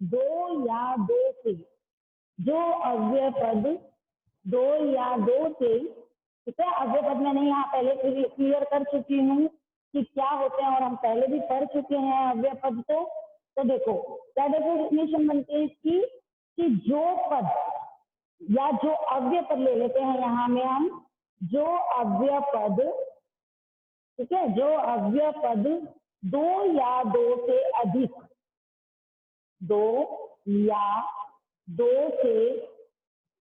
दो या दो से, जो अव्यय पद दो या दो से, ठीक है। अव्यय पद मैंने यहाँ पहले क्लियर कर चुकी हूँ कि क्या होते हैं और हम पहले भी पढ़ चुके हैं अव्यय पद को। तो देखो क्या डेफिनेशन बनती है इसकी कि जो पद या जो अव्यय पद ले लेते हैं यहाँ में हम, जो अव्यय पद, ठीक है, जो अव्यय पद दो या दो से अधिक, दो या दो से,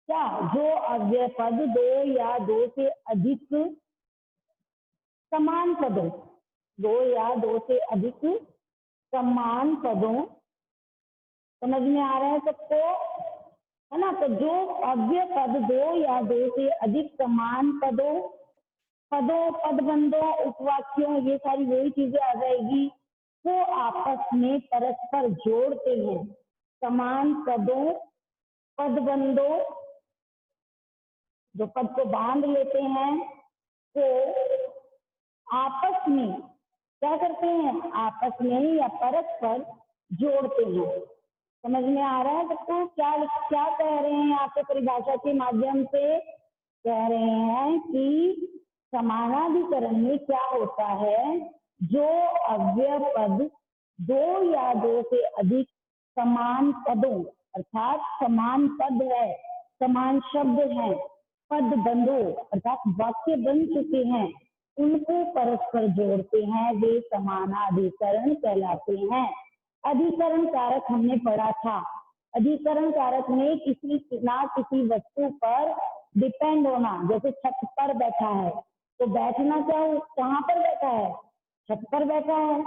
क्या, जो अव्यय पद दो या दो से अधिक समान पदों, दो या दो से अधिक समान पदों, समझ में आ रहा है सबको, है ना। तो जो अव्यय पद दो या दो से अधिक समान पदों, पदबंधों, उपवाक्यों, ये सारी वही चीजें आ जाएगी, वो आपस में परस्पर जोड़ते हैं। समान पदों, पदबंधों, जो पद को बांध लेते हैं, तो आपस में क्या करते हैं, आपस में या परस्पर जोड़ते हैं। समझ में आ रहा है सबको क्या क्या कह रहे हैं आपको परिभाषा के माध्यम से? कह रहे हैं कि समानाधिकरण में क्या होता है, जो अव्यय पद दो या दो से अधिक समान पदों, अर्थात समान पद है, समान शब्द है, पद बंधो अर्थात वाक्य बन चुके हैं, उनको परस्पर जोड़ते हैं, वे समानाधिकरण कहलाते हैं। अधिकरण कारक हमने पढ़ा था। अधिकरण कारक में किसी ना किसी वस्तु पर डिपेंड होना, जैसे छत पर बैठा है तो बैठना क्या, कहाँ पर बैठा है, छत पर बैठा है।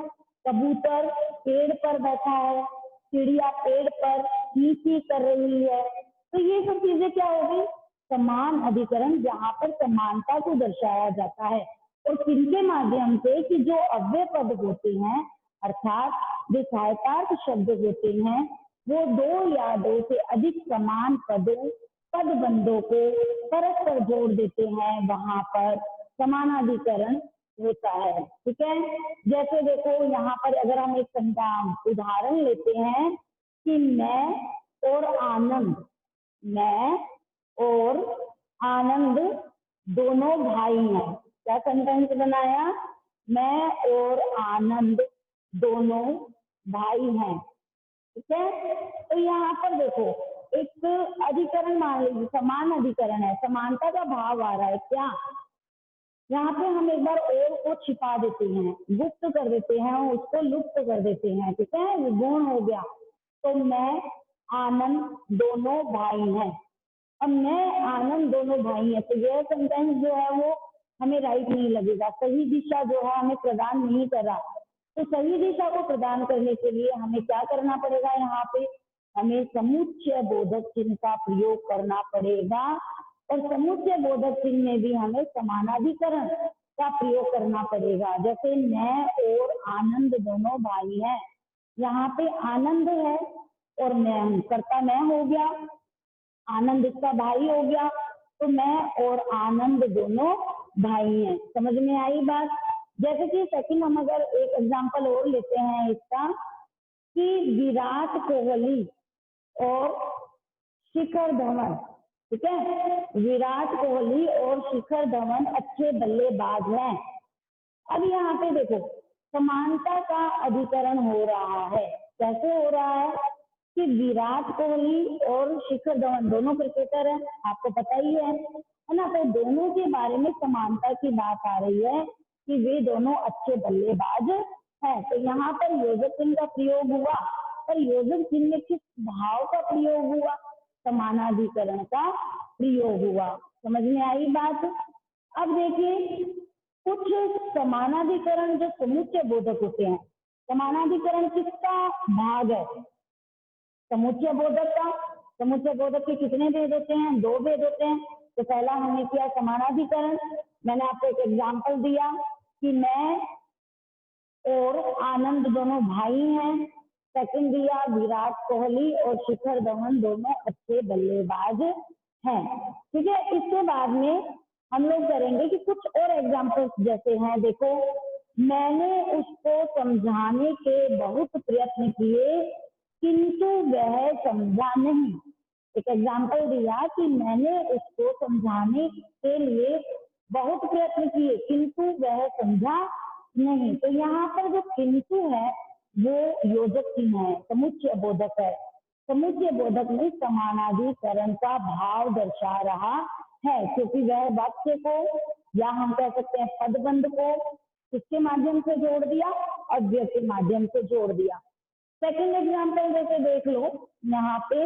कबूतर पेड़ पर बैठा है, चिड़िया पेड़ पर नीचे कर रही है। तो ये सब चीजें क्या होगी, समान अधिकरण, जहाँ पर समानता को दर्शाया जाता है। और किनके माध्यम से, कि जो अव्यय पद होते हैं अर्थात जो सहायतार्थ शब्द होते हैं, वो दो या दो से अधिक समान पदों, पदबंधों को परस्पर जोड़ देते हैं, वहां पर समानाधिकरण होता है। ठीक है, जैसे देखो यहाँ पर अगर हम एक उदाहरण लेते हैं कि मैं और आनंद, मैं और आनंद दोनों भाई हैं। क्या सेंटेंस बनाया, मैं और आनंद दोनों भाई हैं। ठीक है, तो यहाँ पर देखो एक अधिकरण मान लीजिए, समान अधिकरण है, समानता का भाव आ रहा है क्या, यहाँ पे हम एक बार और को छिपा देते हैं, गुप्त कर देते हैं, उसको लुप्त कर देते हैं। ठीक है, विगुण हो गया। तो मैं आनंद दोनों भाई हैं, अब मैं आनंद दोनों भाई हैं, तो यह सेंटेंस जो है वो हमें राइट नहीं लगेगा, सही दिशा जो है हमें प्रदान नहीं कर रहा। तो सही दिशा को प्रदान करने के लिए हमें क्या करना पड़ेगा, यहाँ पे हमें समुच्चय बोधक चिन्ह का प्रयोग करना पड़ेगा। और समुच्चय बोधक चिन्ह में भी हमें समानाधिकरण का प्रयोग करना पड़ेगा। जैसे मैं और आनंद दोनों भाई हैं, यहाँ पे आनंद है और मैं हूँ, कर्ता मैं हो गया, आनंद इसका भाई हो गया, तो मैं और आनंद दोनों भाई हैं। समझ में आई बात? जैसे कि सेकंड हम अगर एक एग्जांपल और लेते हैं इसका, कि विराट कोहली और शिखर धवन, ठीक है, विराट कोहली और शिखर धवन अच्छे बल्लेबाज हैं। अब यहाँ पे देखो समानता का अधिकरण हो रहा है। कैसे हो रहा है कि विराट कोहली और शिखर धवन दोनों क्रिकेटर हैं, आपको पता ही है ना। तो दोनों के बारे में समानता की बात आ रही है कि वे दोनों अच्छे बल्लेबाज हैं। तो यहाँ पर योजक चिन्ह का प्रयोग हुआ, पर योजक चिन्ह में किस भाव का प्रयोग हुआ, समानाधिकरण का प्रयोग हुआ। समझ में आई बात? अब देखिए कुछ समानाधिकरण जो समुच्चय बोधक होते हैं, समानाधिकरण किसका भाग है, समुच्चय बोधक का। समुच्चय बोधक के कितने भेद होते हैं, दो भेद होते हैं। तो पहला हमने किया समानाधिकरण, मैंने आपको एक एग्जांपल दिया कि मैं और आनंद दोनों भाई हैं। सेकंड दिया विराट कोहली और शिखर धवन दोनों अच्छे बल्लेबाज हैं। ठीक है, इसके बाद में हम लोग करेंगे कि कुछ और एग्जांपल्स जैसे हैं, देखो मैंने उसको समझाने के बहुत प्रयत्न किए किंतु वह समझा नहीं। एक एग्जाम्पल दिया कि मैंने उसको समझाने के लिए बहुत प्रयत्न किए किंतु वह समझा नहीं। तो यहाँ पर जो किंतु है वो योजक चिन्ह है, समुच्चय बोधक है। समुच्चय बोधक में समानाधिकरण का भाव दर्शा रहा है, क्योंकि वह वाक्य को या हम कह सकते हैं पदबंध को किसके माध्यम से जोड़ दिया, अव्यय के माध्यम से जोड़ दिया। सेकंड एग्जाम्पल जैसे देख लो, यहाँ पे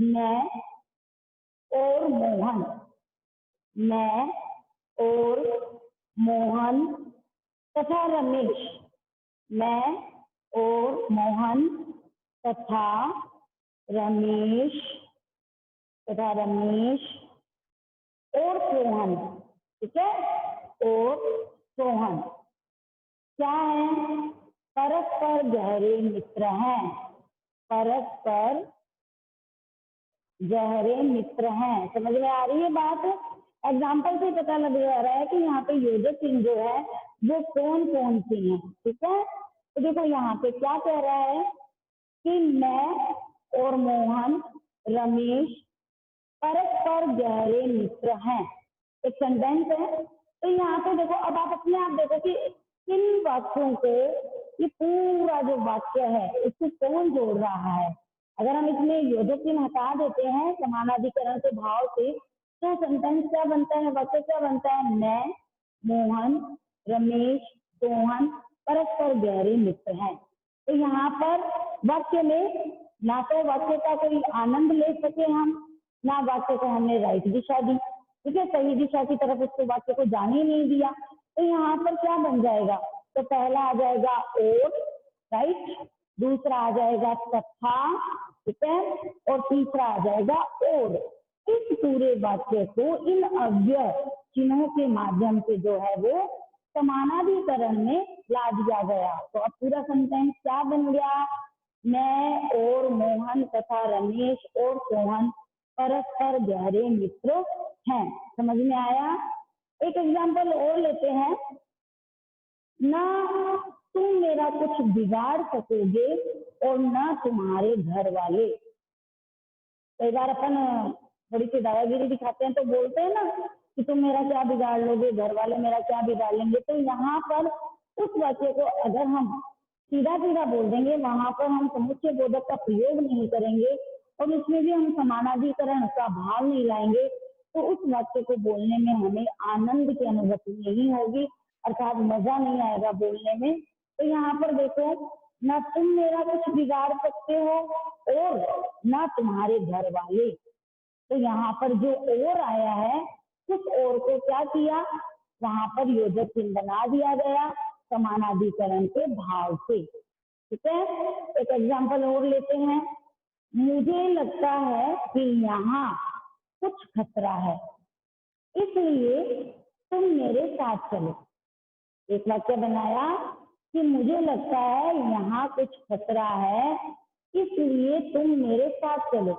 मैं और मोहन, मैं और मोहन तथा रमेश, मैं और मोहन तथा रमेश और सोहन, ठीक है, और सोहन क्या है, परस्पर गहरे मित्र हैं, परस्पर गहरे मित्र हैं। समझ में आ रही है बात? एग्जाम्पल से पता लग रहा है कि यहाँ पे योजक चिन्ह जो है वो कौन कौन सी हैं, ठीक है। तो देखो यहाँ पे क्या कह रहा है कि मैं और मोहन रमेश परस्पर गहरे मित्र हैं, एक सेंटेंस है। तो यहाँ पे देखो, अब आप अपने आप देखो कि इन वाक्यों को, ये पूरा जो वाक्य है इसको कौन जोड़ रहा है। अगर हम इसमें योजक चिन्ह हटा देते हैं समानाधिकरण के भाव से, तो सेंटेंस क्या बनता है, वाक्य क्या बनता है, मैं मोहन रमेश सोहन परस्पर गहरे मित्र हैं। तो यहाँ पर वाक्य में ना तो वाक्य का कोई आनंद ले सके हम, ना वाक्य को हमने राइट दिशा दी, ठीक है, सही दिशा की तरफ उसको वाक्य को जाने ही नहीं दिया। तो यहाँ पर क्या बन जाएगा, तो पहला आ जाएगा और, राइट, दूसरा आ जाएगा तथा, ठीक है, और तीसरा आ जाएगा और। इस पूरे वाक्य को इन अव्यय चिन्हों के माध्यम से जो है वो समानाधिकरण में ला दिया गया। तो अब पूरा सेंटेंस क्या बन गया, मैं और मोहन तथा रमेश और सोहन परस्पर गहरे मित्र हैं। समझ में आया? एक एग्जाम्पल और लेते हैं, ना तुम मेरा कुछ बिगाड़ सकोगे और ना तुम्हारे घर वाले। कई बार अपन थोड़ी सी दादागिरी दिखाते हैं तो बोलते हैं ना कि तुम मेरा क्या बिगाड़ लोगे, घर वाले मेरा क्या बिगाड़ लेंगे। तो यहाँ पर उस वाक्य को अगर हम सीधा सीधा बोल देंगे, वहां पर हम समुच्चय बोधक का प्रयोग नहीं करेंगे और उसमें भी हम समानाधिकरण का भाव नहीं लाएंगे, तो उस वाक्य को बोलने में हमें आनंद की अनुभूति नहीं होगी, अर्थात मजा नहीं आएगा बोलने में। तो यहाँ पर देखो, ना तुम मेरा कुछ बिगाड़ सकते हो और ना तुम्हारे घर वाले। तो यहाँ पर जो और आया है, उस और को क्या किया, वहां पर योजक चिन्ह बना दिया गया समानाधिकरण के भाव से, ठीक है। एक एग्जाम्पल और लेते हैं, मुझे लगता है कि यहाँ कुछ खतरा है, इसलिए तुम मेरे साथ चलो। एक वाक्य बनाया कि मुझे लगता है यहाँ कुछ खतरा है, इसलिए तुम मेरे साथ चलो।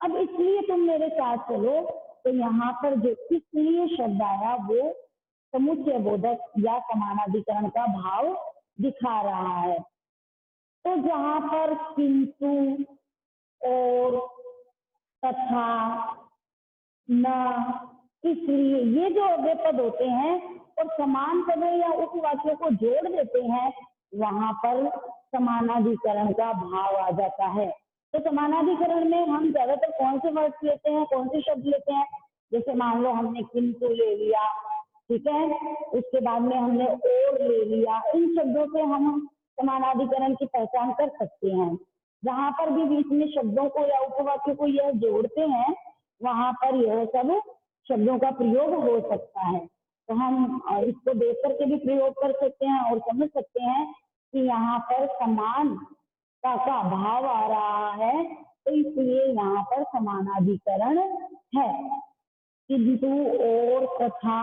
अब इसलिए तुम मेरे साथ चलो, तो यहाँ पर जो इसलिए शब्द आया वो समुच्चय बोधक या समानाधिकरण का भाव दिखा रहा है। तो जहां पर किंतु और तथा न इसलिए ये जो अव्यय पद होते हैं और समान पदों या उपवाक्यों को जोड़ देते हैं, वहां पर समानाधिकरण का भाव आ जाता है। तो समानाधिकरण में हम ज्यादातर कौन से वर्ड लेते हैं, कौन से शब्द लेते हैं, जैसे मान लो हमने किंतु ले लिया, ठीक है, उसके बाद में हमने और ले लिया, इन शब्दों से हम समानाधिकरण की पहचान कर सकते हैं। जहां पर भी बीच में शब्दों को या उपवाक्य को यह जोड़ते हैं, वहां पर यह सब शब्दों का प्रयोग हो सकता है। तो हम इसको देख करके भी प्रयोग कर सकते हैं और समझ सकते हैं कि यहाँ पर समान का भाव आ रहा है, तो इसलिए यहाँ पर समानाधिकरण है। किंतु और तथा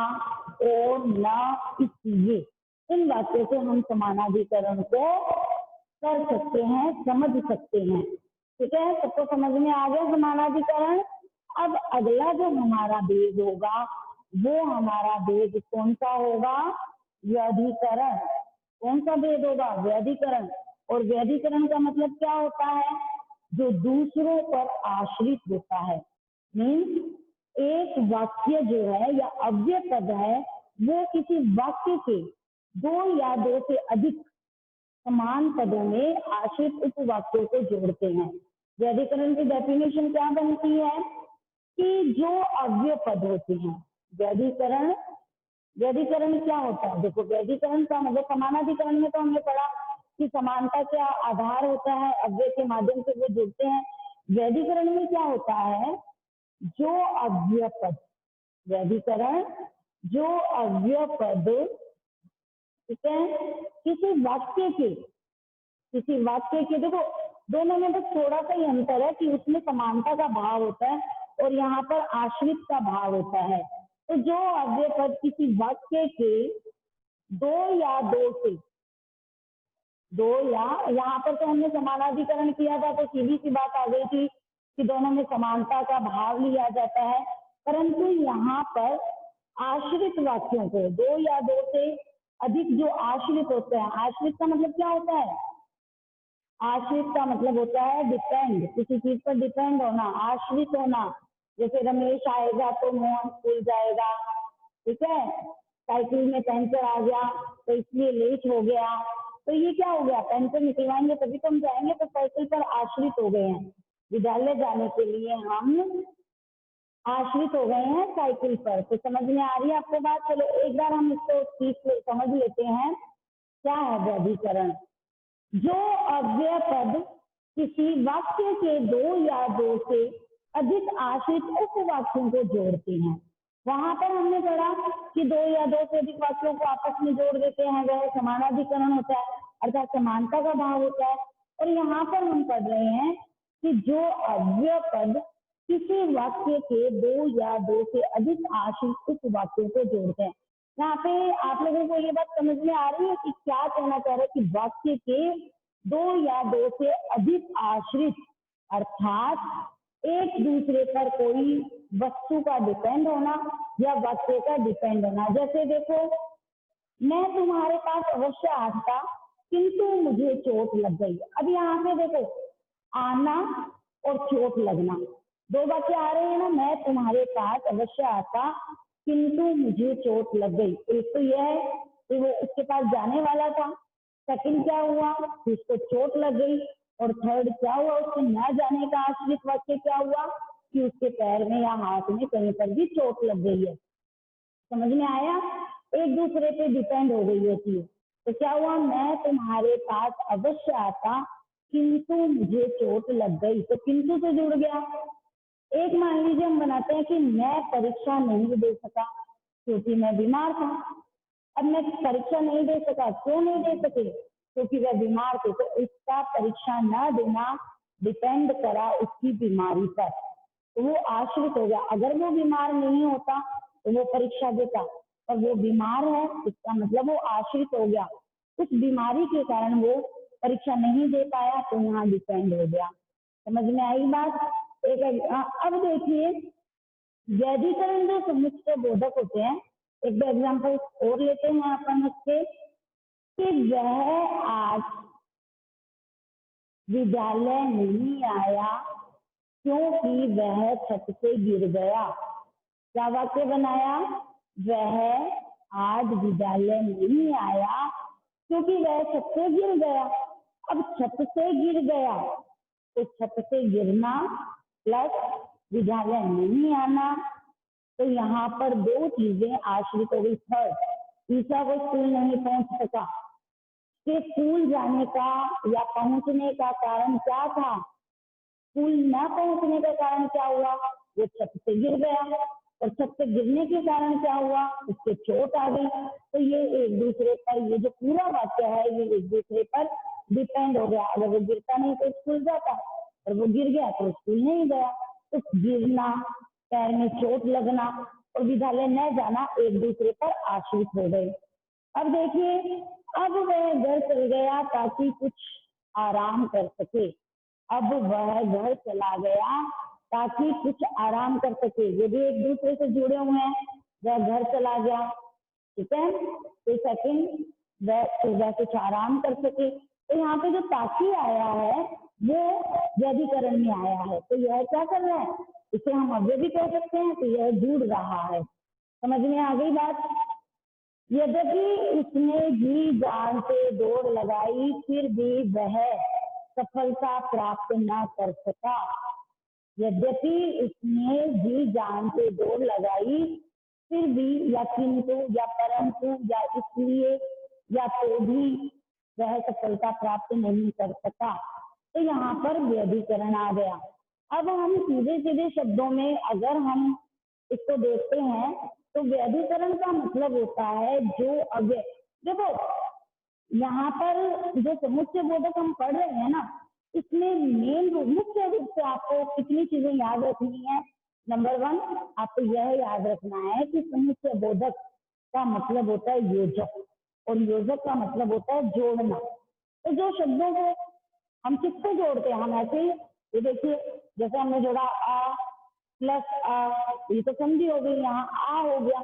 और न इसलिए, इन बातों से हम समानाधिकरण को कर सकते हैं, समझ सकते हैं, ठीक है। सबको समझ में आ गया समानाधिकरण। अब अगला जो हमारा भेद होगा वो हमारा भेद कौन सा होगा, व्यधिकरण। कौन सा भेद होगा, व्यधिकरण। और व्यधिकरण का मतलब क्या होता है, जो दूसरों पर आश्रित होता है। मीन्स एक वाक्य जो है या अव्यय पद है वो किसी वाक्य के दो या दो से अधिक समान पदों में आश्रित उपवाक्यों को जोड़ते हैं। व्याधिकरण की डेफिनेशन क्या बनती है कि जो अव्यय पद होते हैं, व्याधिकरण क्या होता है? देखो, व्याधिकरण का मतलब समानाधिकरण में तो हमने पढ़ा कि समानता क्या आधार होता है, अव्यय के माध्यम से वो जुड़ते हैं। व्याधिकरण में क्या होता है? जो अव्यय पद, व्याधिकरण जो अव्यय पद, ठीक है, किसी वाक्य के देखो दोनों में तो थोड़ा सा ही अंतर है कि उसमें समानता का भाव होता है और यहाँ पर आश्रित का भाव होता है। तो जो अव्यय पद किसी वाक्य के यहाँ पर तो हमने समानाधिकरण किया था तो सीधी सी बात आ गई थी कि दोनों में समानता का भाव लिया जाता है, परंतु यहाँ पर आश्रित वाक्यों को दो या दो से अधिक जो आश्रित होते हैं, आश्रित का मतलब क्या होता है? आश्रित का मतलब होता है डिपेंड, किसी चीज पर डिपेंड होना, आश्रित होना। जैसे रमेश आएगा तो मोहन स्कूल जाएगा, ठीक है, साइकिल में पंचर आ गया तो इसलिए लेट हो गया, तो ये क्या हो गया? पंचर निकलवाएंगे तभी तो हम जाएंगे, तो साइकिल पर आश्रित हो गए हैं। विद्यालय जाने के लिए हम आश्रित हो गए हैं साइकिल पर। तो समझ में आ रही है आपको बात? चलो एक बार हम इसको ठीक समझ लेते हैं क्या है व्याधिकरण। जो अव्यय पद किसी वाक्य के दो या दो से अधिक आश्रित उपवाक्यों को जोड़ते हैं। वहां पर हमने पढ़ा कि दो या दो से अधिक वाक्यों को आपस में जोड़ देते हैं, वह समानाधिकरण होता है, अर्थात समानता का भाव होता है। और यहाँ पर हम पढ़ रहे हैं कि जो अव्यय पद किसी वाक्य के दो या दो से अधिक आश्रित उपवाक्यों को जोड़ते हैं। यहाँ पे आप लोगों को ये बात समझ में आ रही है कि क्या कहना चाह रहे हैं कि वाक्य के दो या दो से अधिक आश्रित, अर्थात एक दूसरे पर कोई वस्तु का डिपेंड होना या वाक्य का डिपेंड होना। जैसे देखो, मैं तुम्हारे पास अवश्य आता किंतु मुझे चोट लग गई। अब यहाँ पे देखो, आना और चोट लगना, दो बातें आ रही है ना। मैं तुम्हारे पास अवश्य आता किंतु मुझे चोट लग गई। एक तो यह है कि वो उसके पास जाने वाला था, सेकंड क्या हुआ कि उसको चोट लग गई, और थर्ड क्या हुआ, उसके न जाने का आश्रित वाक्य क्या हुआ कि उसके पैर में या हाथ में कहीं पर भी चोट लग गई है। समझ में आया? एक दूसरे पे डिपेंड हो गई है चीज। तो क्या हुआ? मैं तुम्हारे पास अवश्य आता किंतु मुझे चोट लग गई, तो किंतु से जुड़ गया। एक मान लीजिए हम बनाते हैं कि मैं परीक्षा नहीं दे सका क्योंकि मैं बीमार था। अब मैं परीक्षा नहीं दे सका, क्यों नहीं दे सके? क्योंकि वह बीमार थे। तो इसका परीक्षा न देना डिपेंड करा उसकी बीमारी पर, तो वो आश्रित हो गया। अगर वो बीमार नहीं होता तो वो परीक्षा देता, और वो बीमार है इसका मतलब वो आश्रित हो गया। उस बीमारी के कारण वो परीक्षा नहीं दे पाया, तो यहाँ डिपेंड हो गया। समझ में आई बात? अब देखिए, व्याधिकरण जो समुच्चय बोधक होते हैं, एक दो एग्जाम्पल और लेते हैं अपन उसके, कि वह आज विद्यालय नहीं आया क्योंकि वह छत से गिर गया। क्या वाक्य बनाया? वह आज विद्यालय नहीं आया क्योंकि वह छत से गिर गया। अब छत से गिर गया तो छत से गिरना प्लस विद्यालय नहीं आना, तो यहाँ पर दो चीजें आश्रित हो गई। थर्ड, ईसा को स्कूल नहीं पहुंच सका, कि स्कूल जाने का या पहुंचने का कारण क्या था? स्कूल न पहुंचने का कारण क्या हुआ? वो छत से गिर गया, और छत से गिरने के कारण क्या हुआ? उसके चोट आ गई। तो ये एक दूसरे पर, ये जो पूरा वाक्य है ये एक दूसरे पर डिपेंड हो गया। अगर वो गिरता नहीं तो स्कूल जाता, और वो गिर गया तो स्कूल नहीं गया। तो गिरना, पैर में चोट लगना और विद्यालय न जाना एक दूसरे पर आश्रित हो गए। अब देखिए, अब वह घर चल गया ताकि कुछ आराम कर सके। अब वह घर चला गया ताकि कुछ आराम कर सके, ये भी एक दूसरे से जुड़े हुए हैं। वह घर चला गया, ठीक है, तो सेकंड वह कुछ आराम कर सके। तो यहाँ पे जो ताकि आया है वो व्यधिकरण में आया है। तो यह क्या कर रहा है, इसे हम अव्यय भी कह सकते हैं। तो यह जुड़ रहा है। समझ में आ गई बात। यद्यपि उसने जी जान से दौड़ लगाई फिर भी वह सफलता प्राप्त न कर सका। यद्यपि उसने जी जान से दौड़ लगाई फिर भी, या किंतु, या परंतु, या इसलिए, या तो भी वह सफलता प्राप्त नहीं कर सका। तो यहाँ पर व्यधिकरण आ गया। अब हम सीधे सीधे शब्दों में अगर हम इसको देखते हैं तो व्यधिकरण का मतलब होता है जो अव्यय। देखो यहाँ पर जो समुच्चय बोधक हम पढ़ रहे हैं ना, इसमें मुख्य रूप से आपको कितनी चीजें याद रखनी है। नंबर 1, आपको यह याद रखना है कि समुच्चय बोधक का मतलब होता है योजक, और योजक का मतलब होता है जोड़ना। तो जो शब्दों को हम किससे जोड़ते हैं, हम ऐसे, ये देखिए जैसे हमने जोड़ा आ प्लस आ, ये तो संधि हो गई, यहाँ आ हो गया,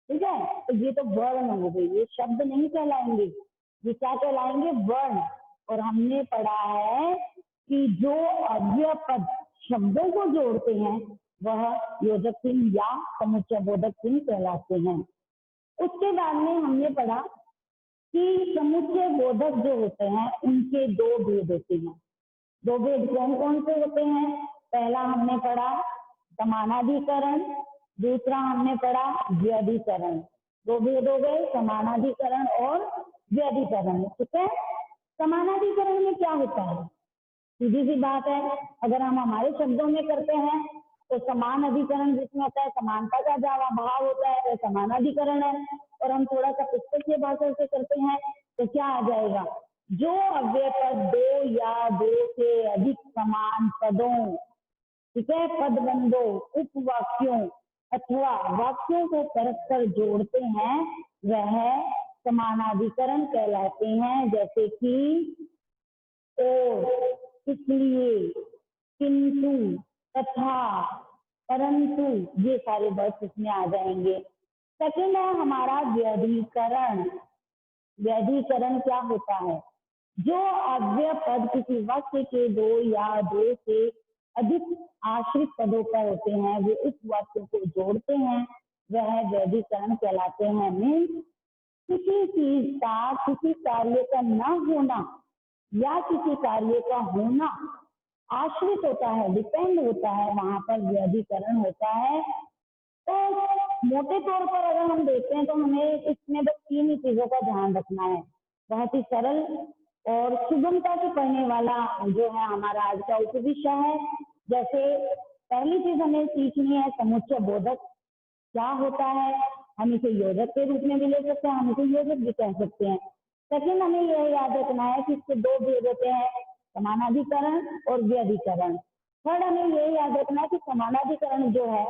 ठीक है। तो ये तो वर्ण हो गई, ये शब्द नहीं कहलाएंगे, ये क्या कहलाएंगे, वर्ण। और हमने पढ़ा है कि जो अव्यय पद शब्दों को जोड़ते हैं वह योजक चिन्ह या समुच्चय बोधक चिन्ह कहलाते हैं। उसके बाद में हमने पढ़ा कि समुच्चय बोधक जो होते हैं उनके 2 भेद होते हैं। 2 भेद कौन कौन से होते हैं? पहला हमने पढ़ा समानाधिकरण, दूसरा हमने पढ़ा व्यधिकरण। 2 भेद हो गए, समानाधिकरण और व्यधिकरण, ठीक है। समानाधिकरण में क्या होता है, सीधी सी बात है, अगर हम हमारे शब्दों में करते हैं तो समान अधिकरण जिसमें होता है समानता का भाव होता है वो समानाधिकरण है। और हम थोड़ा सा पुस्तकीय भाषा से करते हैं तो क्या आ जाएगा, जो अव्यय पद 2 या 2 से अधिक समान पदों, ठीक है, पदबंधों, उपवाक्यों अथवा वाक्यों को परस्पर जोड़ते हैं वह समानाधिकरण कहलाते हैं। जैसे कि और, इसलिए, किंतु, तथा, परंतु, ये सारे वर्ड इसमें आ जाएंगे। सेकंड है हमारा व्यधिकरण। व्यधिकरण क्या होता है, जो अव्यय पद किसी वाक्य के 2 या 2 से अधिक आश्रित पदों पर होते हैं, वे उस वाक्य को जोड़ते हैं, वह व्यधिकरण कहलाते हैं। मीन्स किसी चीज का किसी कार्य का न होना या किसी कार्य का होना आश्रित होता है, डिपेंड होता है, वहां पर व्यधिकरण होता है। तो मोटे तौर पर अगर हम देखते हैं तो हमें इसमें बस 3 ही चीजों का ध्यान रखना है। बहुत ही सरल और सुगमता से पढ़ने वाला जो है हमारा आज का उपविषय है। जैसे पहली चीज हमें सीखनी है समुच्चय बोधक क्या होता है। हम इसे योजक के रूप में भी ले सकते हैं, हम इसे योजक भी कह सकते हैं। सेकंड हमें यह याद रखना है कि इसके 2 भेद होते हैं, समानाधिकरण और व्यधिकरण। थर्ड हमें यह याद रखना है कि समानाधिकरण जो है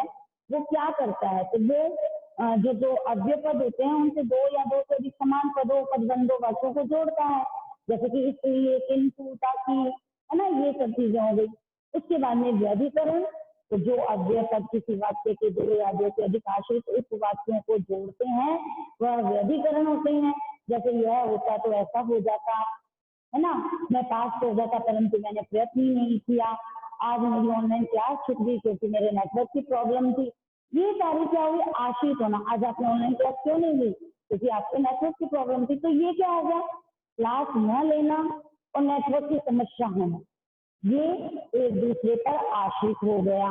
वो क्या करता है, तो वो जो अव्यय पद होते हैं उनसे 2 या 2 से अधिक समान पदों, पदबंधों, वाक्यों को जोड़ता है। जैसे कि इसलिए, किंतु, ताकि, है ना, ये सब चीजें हो गई। उसके बाद में व्यधिकरण, तो जो अव्यय पद किसी वाक्य के 2 या 2 से अधिक आश्रित उप वाक्यों को जोड़ते हैं वह व्यधिकरण होते हैं। जैसे यह होता तो ऐसा हो जाता, है ना, मैं पास हो जाता परंतु मैंने प्रयत्न ही नहीं किया, आज मेरी ऑनलाइन क्लास छूट गई क्योंकि मेरे नेटवर्क की प्रॉब्लम थी। ये सारी क्या हुई, आश्रित होना। आज आपने ऑनलाइन क्लास क्यों नहीं ली, क्योंकि आपके नेटवर्क की प्रॉब्लम थी। तो ये क्या हो गया, क्लास न लेना और नेटवर्क की समस्या होना, ये एक दूसरे पर आश्रित हो गया।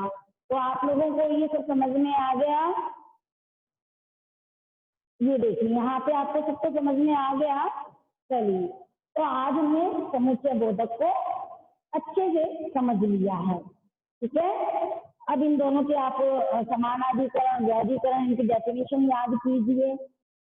तो आप लोगों को ये सब समझ में आ गया। ये देखिए यहाँ पे आपको सबको समझ में आ गया। चलिए, तो आज हमने समुच्चय बोधक को अच्छे से समझ लिया है, ठीक है। अब इन दोनों के आप समानाधिकरण, व्यधिकरण, इनकी डेफिनेशन याद कीजिए।